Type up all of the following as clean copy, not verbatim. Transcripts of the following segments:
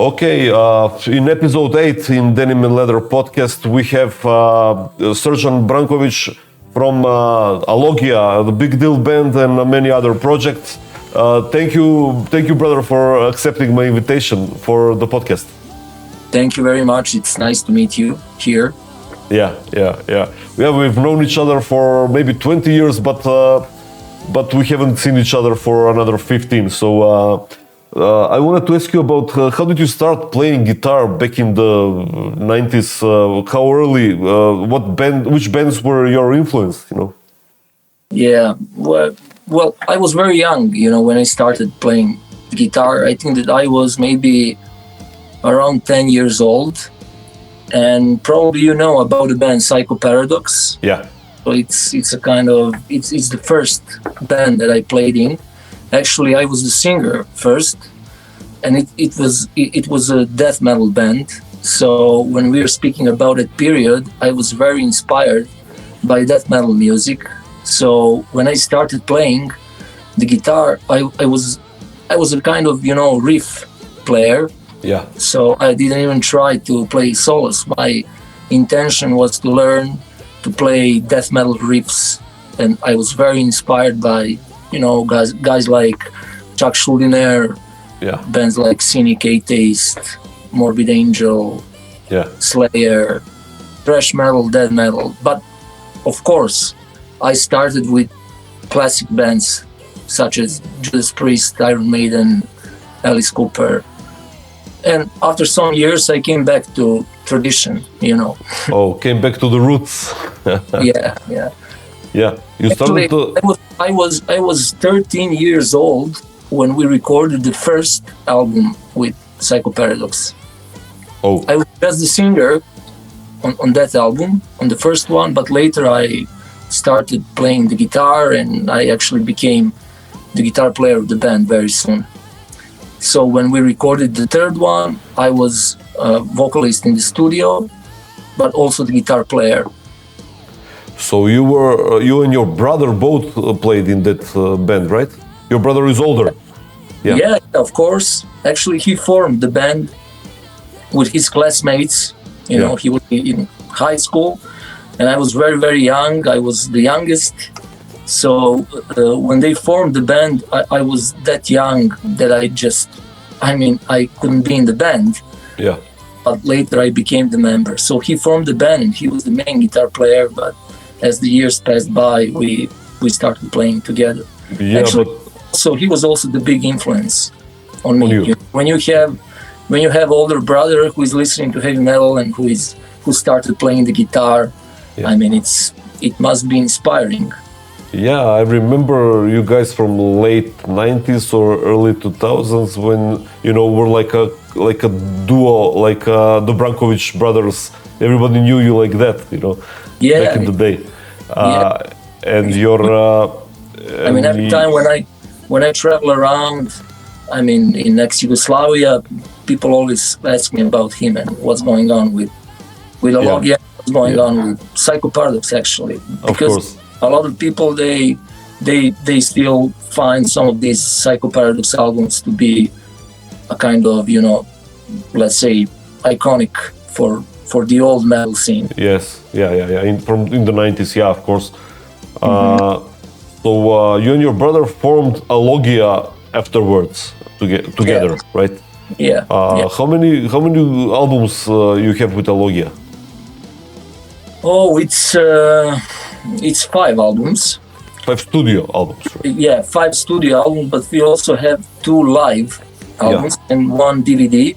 Okay, in episode 8 in Denim and Leather podcast, we have Srđan Brankovic from Alogia, the Big Deal Band, and many other projects. Thank you, brother, for accepting my invitation for the podcast. Thank you very much. It's nice to meet you here. Yeah. We've known each other for maybe 20 years, but we haven't seen each other for another 15. So I wanted to ask you about how did you start playing guitar back in the 90s? How early? Which bands were your influence? Yeah. Well, I was very young. When I started playing guitar, I think that I was maybe around 10 years old. And probably you know about the band Psycho Paradox. Yeah. So it's a kind of it's the first band that I played in. Actually, I was the singer first, and it was a death metal band. So when we were speaking about that period, I was very inspired by death metal music. So when I started playing the guitar, I was a kind of riff player. Yeah. So I didn't even try to play solos. My intention was to learn to play death metal riffs, and I was very inspired by guys like Chuck Schuldiner, bands like Cynic, Atheist, Morbid Angel, Slayer, thrash metal, death metal. But of course, I started with classic bands such as Judas Priest, Iron Maiden, Alice Cooper. And after some years, I came back to tradition, Oh, came back to the roots. Yeah. Yeah, you started Actually, I was 13 years old when we recorded the first album with Psycho Paradox. Oh. I was just the singer on that album, on the first one, but later I started playing the guitar, and I actually became the guitar player of the band very soon. So when we recorded the third one, I was a vocalist in the studio, but also the guitar player. So you and your brother both played in that band, right? Your brother is older. Yeah, of course. Actually, he formed the band with his classmates. He was in high school, and I was very, very young. I was the youngest. So when they formed the band, I was that young that I couldn't be in the band. Yeah. But later I became the member. So he formed the band, and he was the main guitar player. But as the years passed by, we started playing together. Yeah, actually, so he was also the big influence on me. You. When you have older brother who is listening to heavy metal and who started playing the guitar, it must be inspiring. Yeah, I remember you guys from late 90s or early 2000s when were like a duo, like the Brankovic brothers. Everybody knew you like that, back in the day. And your every time when I travel around, in ex-Yugoslavia, people always ask me about him and what's going on with Alogia, what's going on with Psycho Paradox, actually. Because a lot of people, they still find some of these Psycho Paradox albums to be a kind of, let's say, iconic for the old metal scene. Yes, yeah. In the 90s, yeah, of course. So you and your brother formed Alogia afterwards together, right? Yeah. How many albums you have with Alogia? Oh, it's 5 albums. 5 studio albums, right? Yeah, 5 studio albums, but we also have 2 live albums and 1 DVD.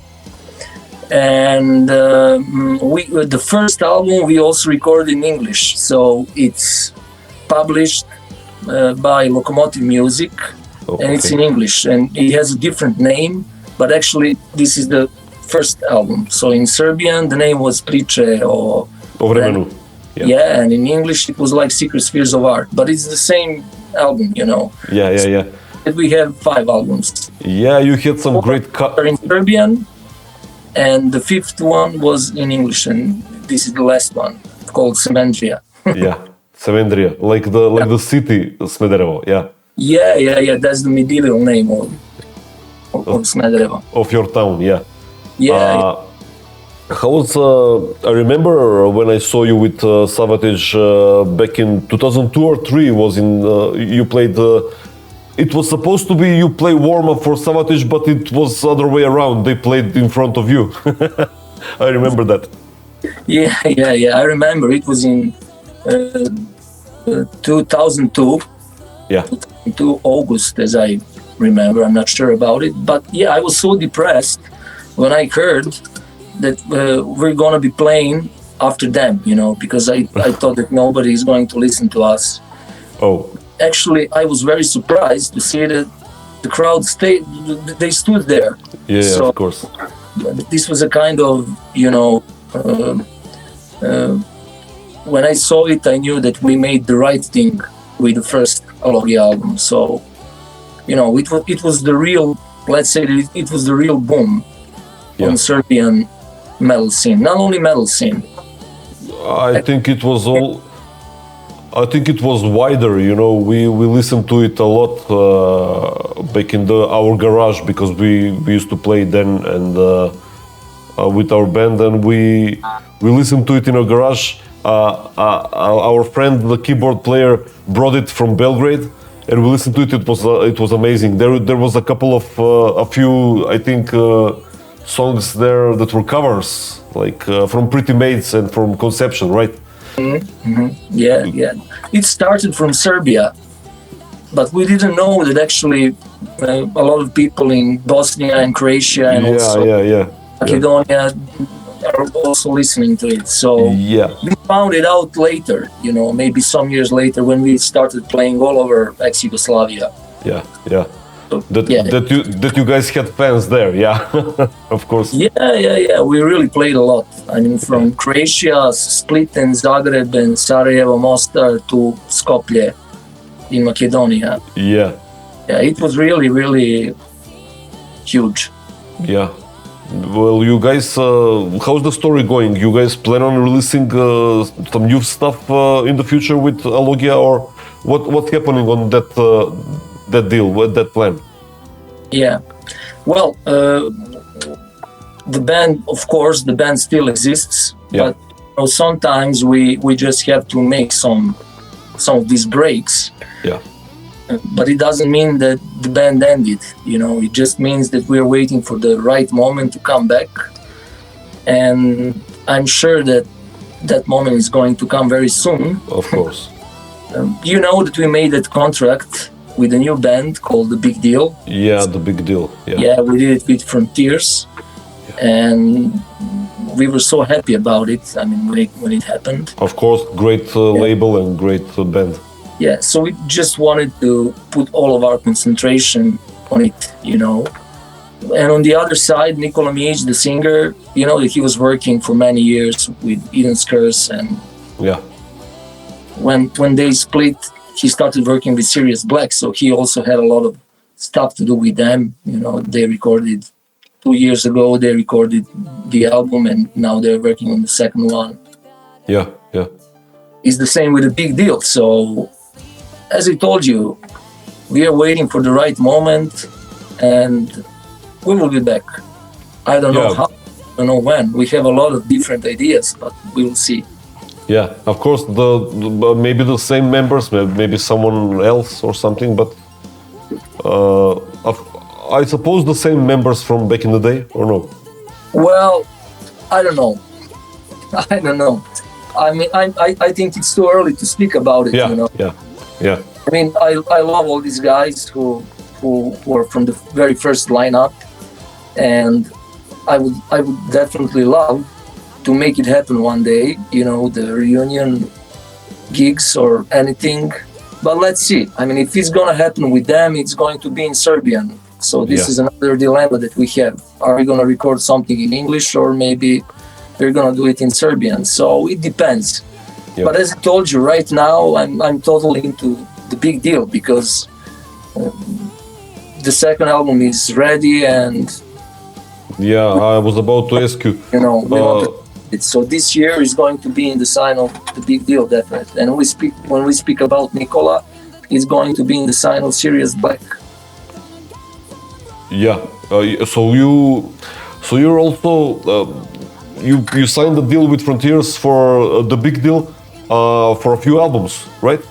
And the first album we also recorded in English, so it's published by Locomotive Music, and it's in English, and it has a different name, but actually this is the first album. So in Serbian the name was Priče o Vremenu. Yeah, and in English it was like Secret Spheres of Art, but it's the same album, Yeah. We have 5 albums. Yeah, you had some great in Serbian, and the 5th one was in English, and this is the last one, called Smederevo. Yeah, Smederevo, like the city Smederevo. Yeah. That's the medieval name of Smederevo. Of your town, yeah. Yeah. How was? I remember when I saw you with Savatage back in 2002 or three. Was in you played. It was supposed to be you play warm up for Savatage, but it was other way around. They played in front of you. I remember that. Yeah. I remember it was in 2002. Yeah. 2002 August, as I remember. I'm not sure about it, but yeah, I was so depressed when I heard that we're gonna be playing after them, because I thought that nobody is going to listen to us. Oh. Actually, I was very surprised to see that the crowd they stood there. Yeah, so, of course. This was a kind of, when I saw it, I knew that we made the right thing with the first Alogia album. So, it was the real, let's say, it was the real boom on Serbian metal scene. Not only metal scene. I think it was wider. We listened to it a lot back in our garage because we used to play then and with our band, and we listened to it in our garage. Our friend, the keyboard player, brought it from Belgrade, and we listened to it. It was amazing. There was a couple of a few, I think, songs there that were covers, like from Pretty Maids and from Conception, right? Yeah. It started from Serbia, but we didn't know that actually a lot of people in Bosnia and Croatia and Macedonia are also listening to it. So we found it out later, maybe some years later when we started playing all over ex-Yugoslavia. Yeah. That you guys had fans there, of course. Yeah. We really played a lot. I mean, from Croatia, Split and Zagreb and Sarajevo, Mostar to Skopje in Macedonia. Yeah, it was really, really huge. Yeah. Well, you guys, how's the story going? You guys plan on releasing some new stuff in the future with Alogia, or what's happening on that deal, with that plan? Yeah, well, the band still exists, but sometimes we just have to make some of these breaks. Yeah. But it doesn't mean that the band ended, it just means that we're waiting for the right moment to come back. And I'm sure that moment is going to come very soon. Of course. You know that we made that contract with a new band called The Big Deal. Yeah, The Big Deal. Yeah, we did it with Frontiers. And we were so happy about it, I mean, when it happened. Of course, great label and great band. Yeah, so we just wanted to put all of our concentration on it, And on the other side, Nikola Mijic, the singer, that he was working for many years with Eden's Curse, and when they split, he started working with Sirius Black, so he also had a lot of stuff to do with them. They recorded 2 years ago, they recorded the album, and now they're working on the second one. Yeah. It's the same with The Big Deal, so as I told you, we are waiting for the right moment, and we will be back. I don't know how, I don't know when. We have a lot of different ideas, but we will see. Yeah, of course, maybe the same members, maybe someone else or something, but I suppose the same members from back in the day, or no? Well, I don't know. I mean, I think it's too early to speak about it, Yeah. I mean, I love all these guys who were from the very first lineup, and I would definitely love to make it happen one day, the reunion gigs or anything. But let's see. I mean, if it's gonna happen with them, it's going to be in Serbian. So this is another dilemma that we have. Are we gonna record something in English, or maybe we're gonna do it in Serbian? So it depends. Yeah. But as I told you, right now I'm totally into The Big Deal, because the second album is ready, and I was about to ask you. So this year is going to be in the sign of The Big Deal, definitely. And when we speak about Nikola, it's going to be in the sign of Sirius Black. Yeah. So you're also you signed a deal with Frontiers for the big deal for a few albums, right?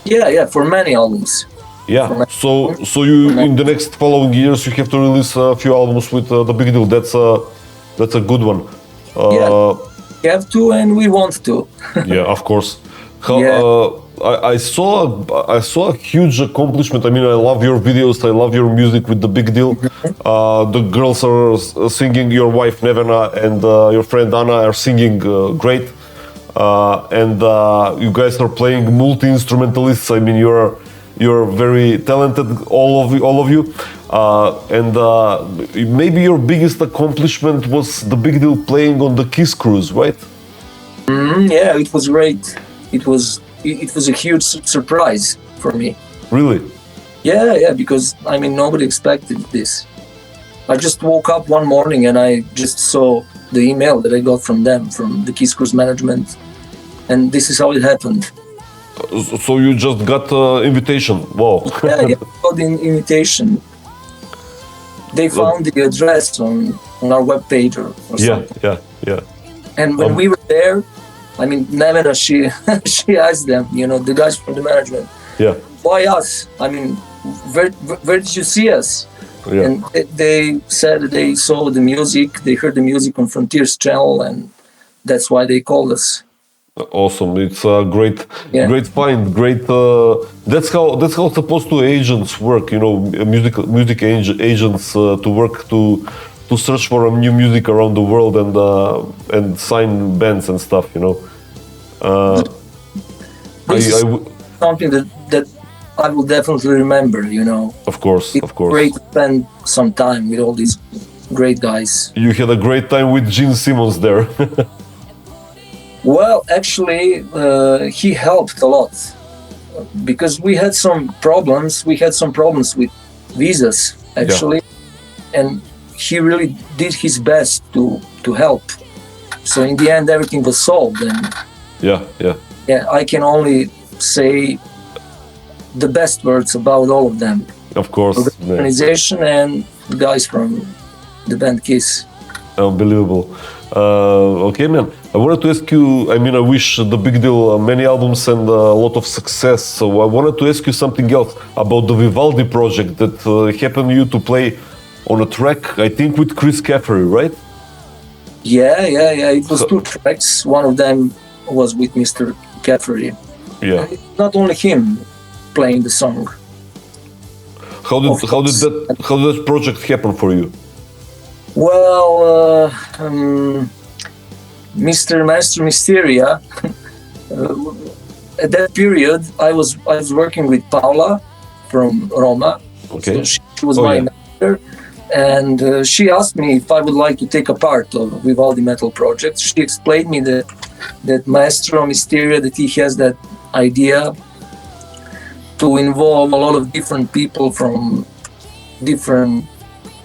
Yeah, for many albums. Yeah. So you in the next following years you have to release a few albums with the big deal. That's a good one. Yeah, we have to and we want to. Yeah, of course. Yeah. I saw a huge accomplishment. I mean, I love your videos. I love your music with the big deal. The girls are singing. Your wife Nevena and your friend Anna are singing great. And you guys are playing multi-instrumentalists. I mean, you're very talented, all of you. And maybe your biggest accomplishment was the big deal playing on the Kiss cruise, right? Yeah, it was great. It was a huge surprise for me. Really? Yeah, because I mean nobody expected this. I just woke up one morning and I just saw the email that I got from them, from the Kiss Cruise management, and this is how it happened. So you just got invitation? Wow. Yeah, I got the invitation. They found the address on our webpage or something. Yeah. And when we were there, I mean, Nevena, she asked them, the guys from the management, why us? I mean, where did you see us? Yeah. And they said that they saw the music, they heard the music on Frontiers channel, and that's why they called us. Awesome! It's a great find. Great. That's how supposed to agents work. Music agents to work to search for new music around the world and sign bands and stuff. This is something that I will definitely remember. Of course. Great to spend some time with all these great guys. You had a great time with Gene Simmons there. Well, actually, he helped a lot because we had some problems. We had some problems with visas, actually, and he really did his best to help. So in the end, everything was solved. And yeah, I can only say the best words about all of them. Of course, the organization and the guys from the band Kiss. Unbelievable. Okay, man. I wanted to ask you, I mean, I wish the big deal many albums and a lot of success. So I wanted to ask you something else about the Vivaldi project that happened you to play on a track, I think with Chris Caffery, right? Yeah. It was two tracks. One of them was with Mr. Caffery. Yeah. Not only him playing the song. How did that project happen for you? Well, Mr. Maestro Mysteria, at that period, I was working with Paula from Roma. Okay. So she was my manager, and she asked me if I would like to take a part of Vivaldi Metal project. She explained me that Maestro Mysteria, that he has that idea to involve a lot of different people from different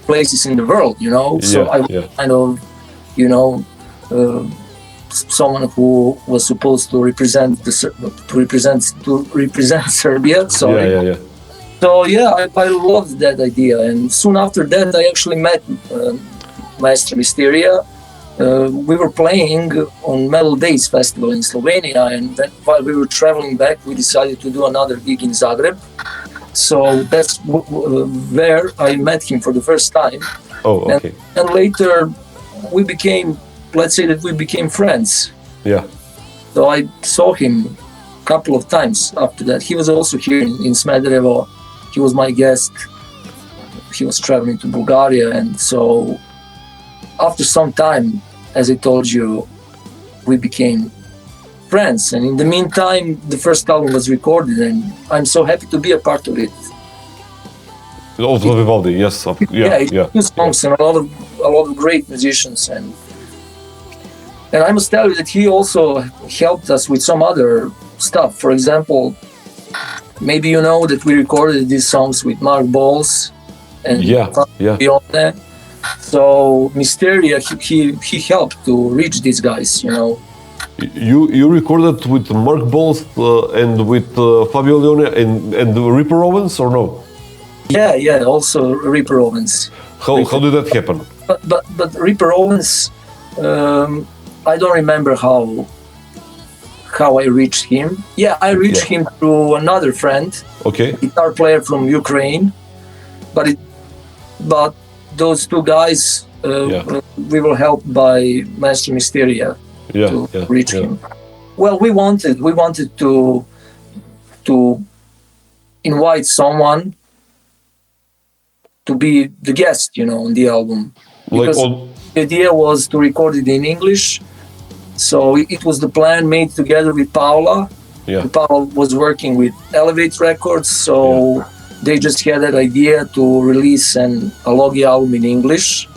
places in the world, So I was kind of, someone who was supposed to represent Serbia. Sorry. So I loved that idea, and soon after that I actually met Maestro Mysteria. We were playing on Metal Days Festival in Slovenia, and then while we were traveling back, we decided to do another gig in Zagreb. So that's where I met him for the first time. Oh, okay. And later we became friends. Yeah. So I saw him a couple of times after that. He was also here in Smederevo. He was my guest. He was traveling to Bulgaria, and so after some time, as I told you, we became friends, and in the meantime the first album was recorded, and I'm so happy to be a part of it. Of Vivaldi, yes. Two songs and a lot of great musicians, and I must tell you that he also helped us with some other stuff. For example, maybe you know that we recorded these songs with Mark Bowles and Fiona. So Mysteria, he helped to reach these guys, You recorded with Mark Bowles and with Fabio Leone and Ripper Owens, or no? Yeah, also Ripper Owens. How did that happen? but Ripper Owens, I don't remember how I reached him. Yeah, I reached him through another friend, guitar player from Ukraine. But those two guys, we were helped by Maestro Mysteria to reach him. Well, we wanted to invite someone to be the guest, on the album. Because the idea was to record it in English. So it was the plan made together with Paula. Yeah. Paula was working with Elevate Records, so they just had that idea to release an Alogia album in English.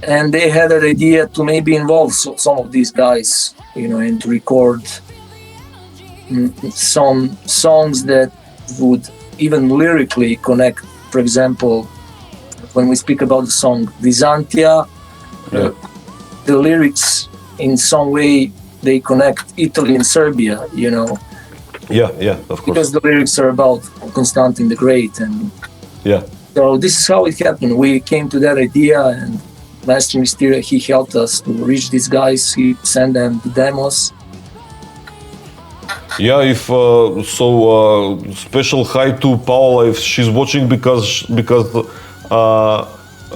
And they had that idea to maybe involve some of these guys, and to record some songs that would even lyrically connect. For example, when we speak about the song Byzantia, the lyrics in some way they connect Italy and Serbia, Yeah, of course. Because the lyrics are about Constantine the Great, and so this is how it happened. We came to that idea, and Maestro Mysteria, he helped us to reach these guys. He sent them the demos. Yeah, special hi to Paula if she's watching, because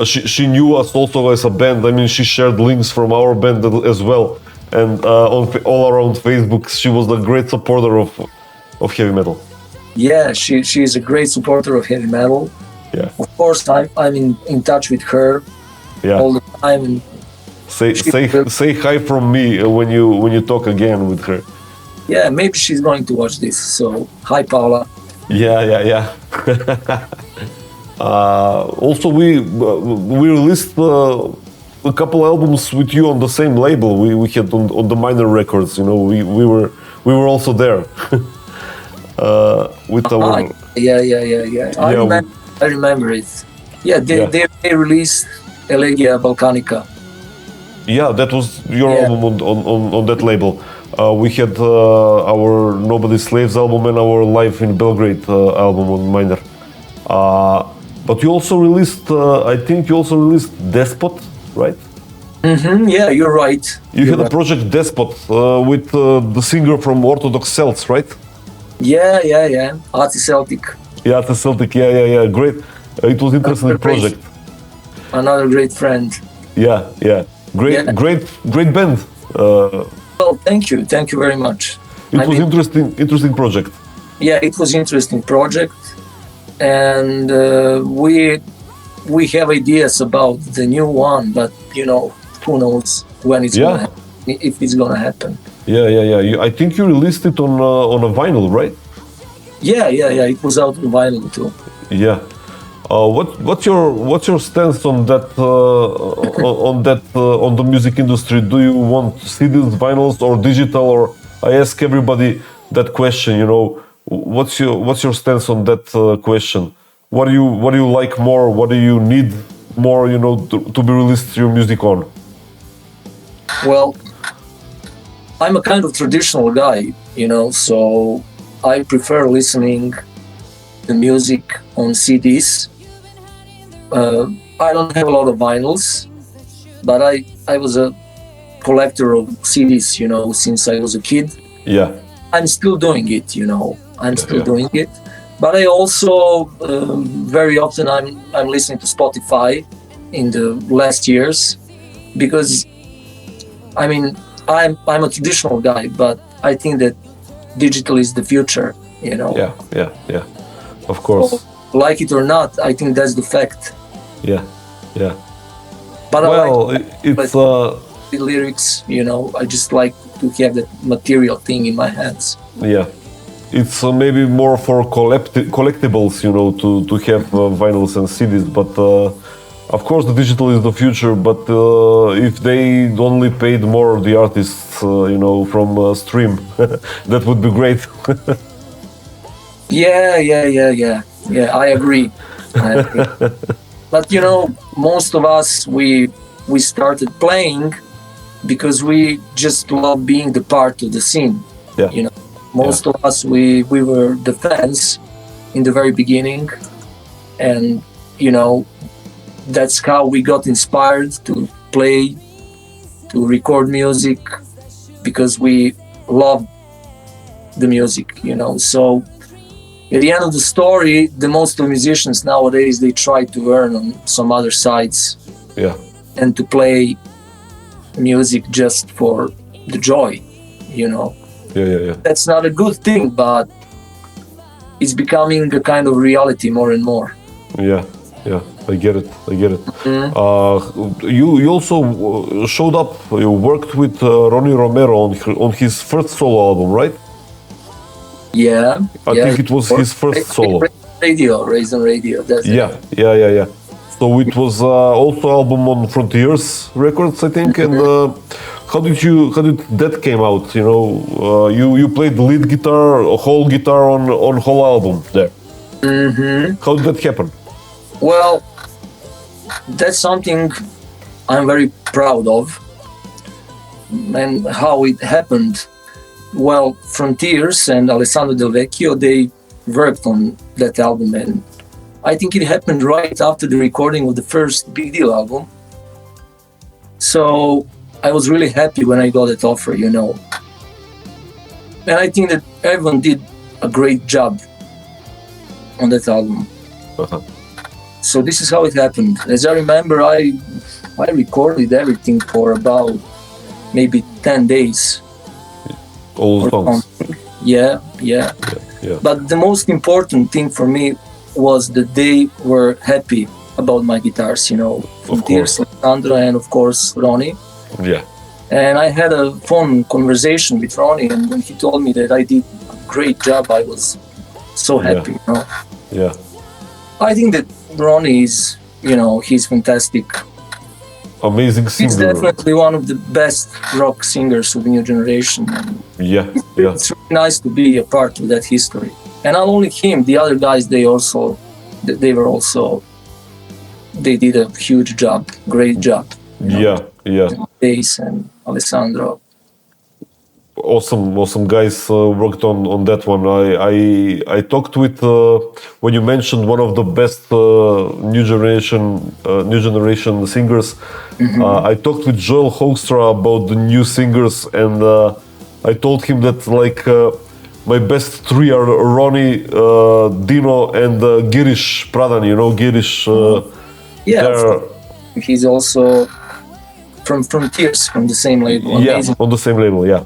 she knew us also as a band. I mean, she shared links from our band as well, and all around Facebook, she was a great supporter of heavy metal. Yeah, she is a great supporter of heavy metal. Yeah, of course, I'm in touch with her all the time. And say hi from me when you talk again with her. Yeah, maybe she's going to watch this. So, hi, Paula. Yeah. Also, we released a couple albums with you on the same label. We had on the Minor Records. We were also there with our. Yeah. I remember it. Yeah, they released Elegia Balkanica. Yeah, that was your album on that label. We had our Nobody Slaves album and our Live in Belgrade album on Minor. But you also released, I think you also released Despot, right? Mm-hmm, yeah, you're right. You had a project Despot with the singer from Orthodox Celts, right? Yeah. Ati Celtic. Yeah, Ati Celtic, yeah. Great. It was interesting project. Another great friend. Yeah. Great band. Well, thank you very much. It was interesting project. Yeah, it was interesting project, and we have ideas about the new one, but who knows when it's gonna happen, if it's gonna happen. Yeah. I think you released it on a vinyl, right? Yeah. It was out on vinyl too. Yeah. What's your stance on that on the music industry? Do you want CDs, vinyls, or digital? Or I ask everybody that question. What's your stance on that question? What do you like more? What do you need more? To be released your music on. Well, I'm a kind of traditional guy, so I prefer listening to music on CDs. I don't have a lot of vinyls, but I was a collector of CDs, since I was a kid. Yeah. I'm still doing it, doing it. But I also very often I'm listening to Spotify in the last years, because I'm a traditional guy, but I think that digital is the future, Yeah. Of course. So, like it or not, I think that's the fact. Yeah. But it's the lyrics, I just like to have that material thing in my hands. Yeah, it's maybe more for collectibles, to have vinyls and CDs. But of course, the digital is the future. But if they only paid more the artists, from stream, that would be great. Yeah. I agree. But most of us we started playing because we just love being the part of the scene. Yeah. Most of us we were the fans in the very beginning, and that's how we got inspired to play, to record music, because we love the music, you know. So at the end of the story, the most of musicians nowadays, they try to earn on some other sides, Yeah. and to play music just for the joy, you know. Yeah. That's not a good thing, but it's becoming a kind of reality more and more. Yeah. I get it. Mm-hmm. You also showed up. You worked with Ronnie Romero on his first solo album, right? Yeah. I think it was his first solo. Raised on Radio. That's it. Yeah. So it was also album on Frontiers Records, I think. And how did that came out? You know, you played the lead guitar, a whole guitar on whole album there. Mm-hmm. How did that happen? Well, that's something I'm very proud of. And how it happened. Well, Frontiers and Alessandro Del Vecchio, they worked on that album, and I think it happened right after the recording of the first Big Deal album. So I was really happy when I got that offer, you know. And I think that everyone did a great job on that album. Uh-huh. So this is how it happened. As I remember, I recorded everything for about maybe 10 days. All the songs. Yeah. But the most important thing for me was that they were happy about my guitars, you know. Frontiers, Alessandro, and of course Ronnie. Yeah. And I had a phone conversation with Ronnie, and when he told me that I did a great job, I was so happy, you know. Yeah. I think that Ronnie is, you know, he's fantastic. Amazing singer. He's definitely one of the best rock singers of the new generation. Yeah. It's really nice to be a part of that history. And not only him, the other guys, they did a huge job, great job. Yeah. Ace and Alessandro. Awesome guys worked on that one. I talked with when you mentioned one of the best new generation singers. Mm-hmm. I talked with Joel Hoekstra about the new singers, and I told him that my best three are Ronnie, Dino, and Girish Pradhan. You know Girish. He's also from Frontiers, from the same label. Amazing. On the same label. Yeah.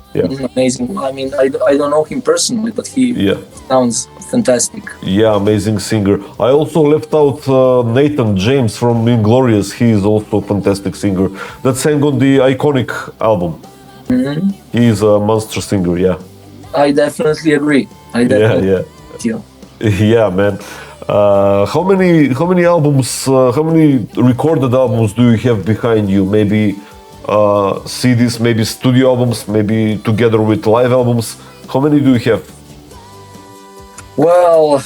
Amazing. I mean, I don't know him personally, but he sounds fantastic. Yeah, amazing singer. I also left out Nathan James from Inglorious. He is also a fantastic singer. That sang on the Iconic album. Mm-hmm. He is a monster singer. Yeah. I definitely agree. Yeah. Yeah, man. How many albums? How many recorded albums do you have behind you? Maybe CDs, maybe studio albums, maybe together with live albums. How many do you have? Well,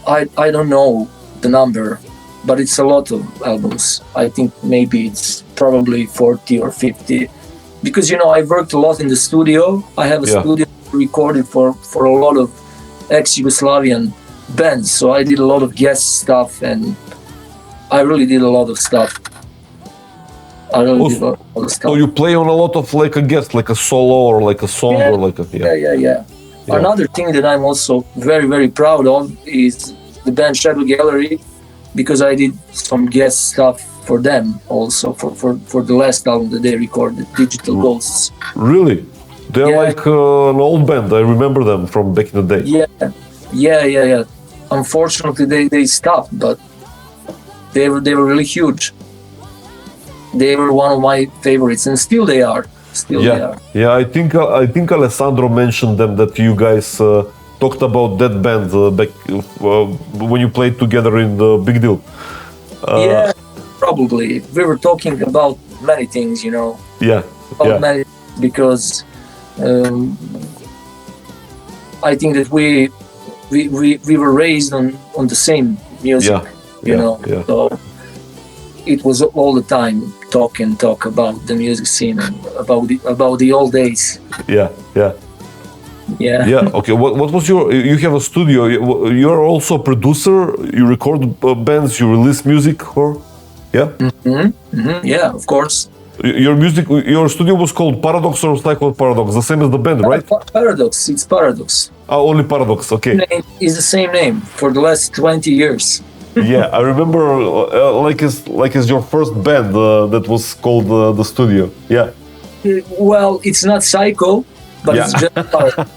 I don't know the number, but it's a lot of albums. I think maybe it's probably 40 or 50. Because, you know, I worked a lot in the studio. I have a studio recorded for a lot of ex-Yugoslavian bands. So I did a lot of guest stuff, and I really did a lot of stuff. So you play on a lot of like a guest, like a solo or like a song or like a... Yeah. Another thing that I'm also very, very proud of is the band Shadow Gallery, because I did some guest stuff for them also for the last album that they recorded, Digital Ghosts. Really? They're like an old band. I remember them from back in the day. Yeah. Unfortunately, they stopped, but they were really huge. They were one of my favorites, and still they are. They are. Yeah. I think Alessandro mentioned them, that you guys talked about that band back when you played together in the Big Deal. Yeah, probably. We were talking about many things, you know. Many, because I think that we were raised on the same music, you know. So it was all the time talk about the music scene and about the old days. Yeah. Okay. What was you have a studio? You're also a producer. You record bands. You release music, or? Yeah. Yeah, of course. Your studio was called Paradox or Cycle Paradox, the same as the band, right? Paradox. It's Paradox. Only Paradox. Okay. Name is the same name for the last 20 years. Yeah, I remember like as your first band that was called the studio. Yeah. Well, it's not Psycho, but it's just Paradox.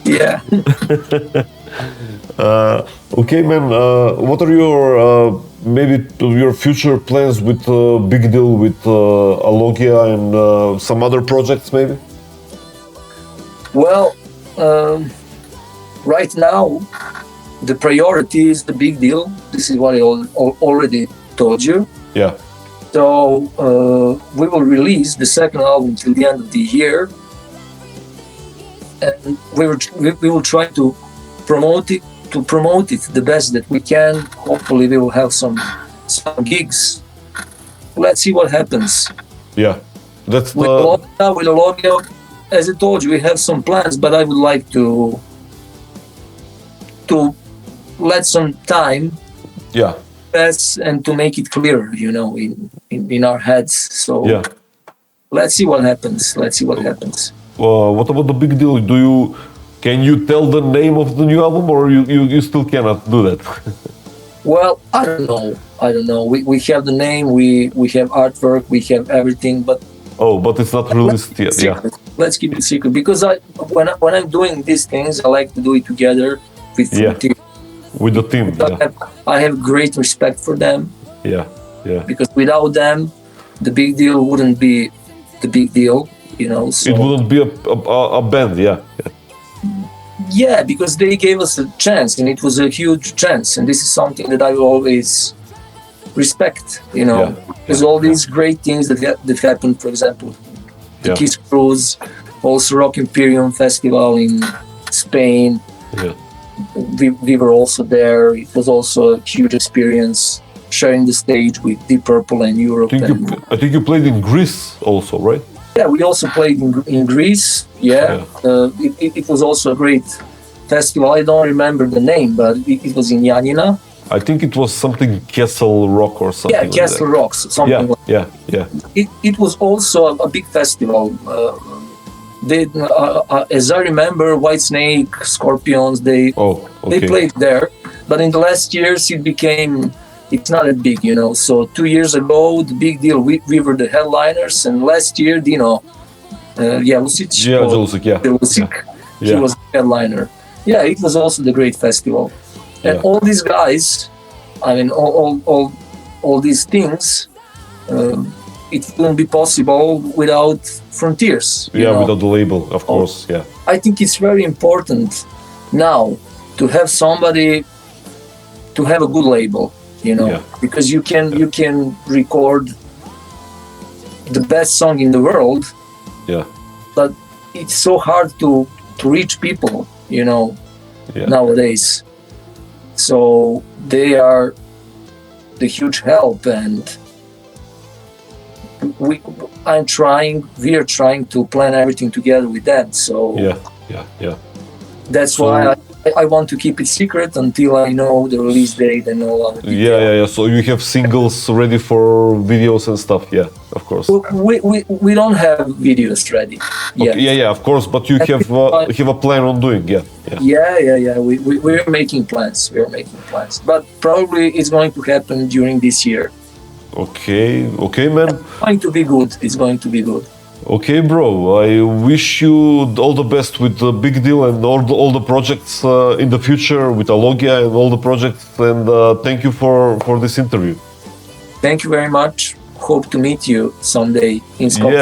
Yeah. Okay, man. What are your maybe your future plans with Big Deal, with Alogia, and some other projects, maybe? Well, right now, the priority is the Big Deal. This is what I already told you. Yeah. So we will release the second album till the end of the year, and we will try to promote it the best that we can. Hopefully, we will have some gigs. Let's see what happens. Yeah, that's with Alogia. As I told you, we have some plans, but I would like to let some time pass and to make it clearer, in our heads. So let's see what happens. What about the Big Deal? Can you tell the name of the new album, or you still cannot do that? Well, I don't know. We have the name, we have artwork, we have everything, but it's not released yet. Yeah. Let's keep it secret, because when I'm doing these things, I like to do it together with the team. With the team. I have great respect for them. Yeah. Because without them, the Big Deal wouldn't be the Big Deal. So. It wouldn't be a band. Yeah, because they gave us a chance, and it was a huge chance, and this is something that I will always respect, because all these great things that happened, for example, the Kiss Cruise, also Rock Imperium Festival in Spain. Yeah. We were also there. It was also a huge experience sharing the stage with Deep Purple and Europe. I think you played in Greece also, right? Yeah, we also played in Greece. Yeah. It was also a great festival. I don't remember the name, but it was in Yanina. I think it was something Castle Rock or something. Yeah, Castle Rocks, something like that. Yeah. It was also a big festival. As I remember, Whitesnake, Scorpions, they played there. But in the last years, it's not that big, So 2 years ago, the Big Deal, we were the headliners, and last year, Dino, Jelusic, he was the headliner. Yeah, it was also the great festival. And all these guys, I mean, all these things, it wouldn't be possible without Frontiers. Without the label, of course. Yeah. I think it's very important now to have somebody, to have a good label, because you can record the best song in the world. Yeah. But it's so hard to reach people, nowadays. So they are the huge help, and we are trying to plan everything together with them. So that's why I want to keep it secret until I know the release date and all other details. Yeah. So you have singles ready for videos and stuff. Yeah, of course. We don't have videos ready yet. Okay, yeah, of course. But you have a plan on doing. Yeah. We're making plans. But probably it's going to happen during this year. Okay, man. It's going to be good. Okay, bro. I wish you all the best with the Big Deal and all the projects in the future with Alogia and all the projects. And thank you for this interview. Thank you very much. Hope to meet you someday in Scotland.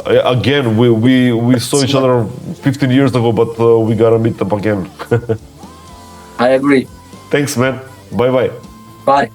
Yeah, again, we saw each other 15 years ago, but we gotta meet up again. I agree. Thanks, man. Bye. Bye.